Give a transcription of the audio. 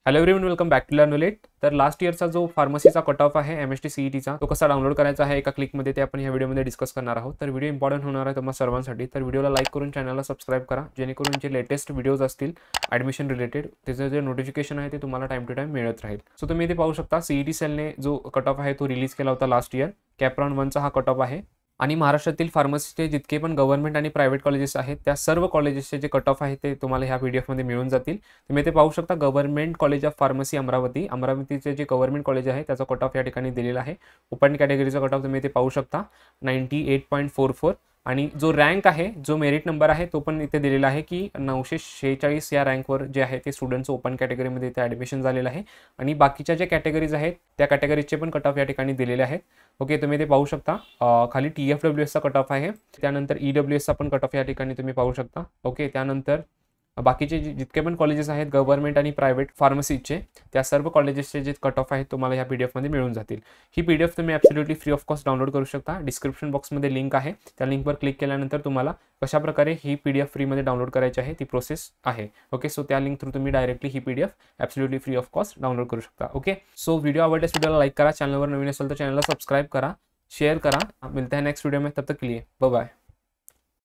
Hello everyone, welcome back to learn knowledge. तर last इयरचा जो फार्मसीचा कट ऑफ आहे MST CETचा तो कसा डाउनलोड करायचा आहे एका क्लिकमध्ये ते आपण या व्हिडिओमध्ये डिस्कस करणार आहोत. तर व्हिडिओ इम्पॉर्टंट होणार आहे तुम्हाला सर्वांसाठी. तर व्हिडिओला लाईक करून चॅनलला सबस्क्राईब करा, जेणेकरून जे लेटेस्ट व्हिडिओज असतील ॲडमिशन रिलेटेड त्याचं जे नोटिफिकेशन आहे ते तुम्हाला टाइम टू टाइम मिळत राहील. सो तुम्ही इथे पाहू शकता CET सेलने जो कट ऑफ आहे तो रिलीज केला होता लास्ट इयर. कॅप्रॉन 1चा हा कट ऑफ आहे आणि महाराष्ट्रातील फार्मसीचे जितके पण गव्हर्नमेंट आणि प्रायव्हेट कॉलेजेस आहेत त्या सर्व कॉलेजेसचे जे कट ऑफ आहे ते तुम्हाला ह्या PDF मिळून जातील. तुम्ही इथे पाहू शकता गव्हर्नमेंट कॉलेज ऑफ फार्मसी अमरावतीचे जे गव्हर्नमेंट कॉलेज आहे त्याचा कट ऑफ या ठिकाणी दिलेला आहे. ओपन कॅटेगरीचा कट ऑफ तुम्ही इथे पाहू शकता 98.44 आणि जो रँक आहे, जो मेरिट नंबर आहे तो पण इथे दिलेला आहे की 946 या रँकवर जे आहे ते स्टुडंट्स ओपन कॅटेगरीमध्ये इथे ॲडमिशन झालेलं आहे. आणि बाकीच्या ज्या कॅटेगरीज आहेत त्या कॅटेगरीजचे पण कट ऑफ या ठिकाणी दिलेले आहेत. ओके, तुम्ही इथे पाहू शकता खाली TFWSचा कट ऑफ आहे, त्यानंतर EWSचा पण कट ऑफ या ठिकाणी तुम्ही पाहू शकता. ओके, त्यानंतर बाकीचे जितके पण कॉलेजेस आहेत गव्हर्नमेंट आणि प्रायव्हेट फार्मसीचे त्या सर्व कॉलेजेसचे जे कट ऑफ आहेत तुम्हाला या PDF मिळून जातील. ही PDF तुम्ही absolutely free of cost download करू शकता. डिस्क्रिप्शन बॉक्समध्ये लिंक आहे, त्या लिंकवर क्लिक केल्यानंतर तुम्हाला कशाप्रकारे ही PDF फ्रीमध्ये डाउनलोड करायची आहे ती प्रोसेस आहे. ओके, सो त्या लिंक थ्रू तुम्ही directly he PDF absolutely free of cost download करू शकता. ओके, सो व्हिडिओ आवडल्यास व्हिडिओला लाईक करा, चॅनलवर नवीन असेल तर चॅनलला सबस्क्राईब करा, शेअर करा. मिलते हैं नेक्स्ट वीडियो में, तब तक के लिए बाय बाय.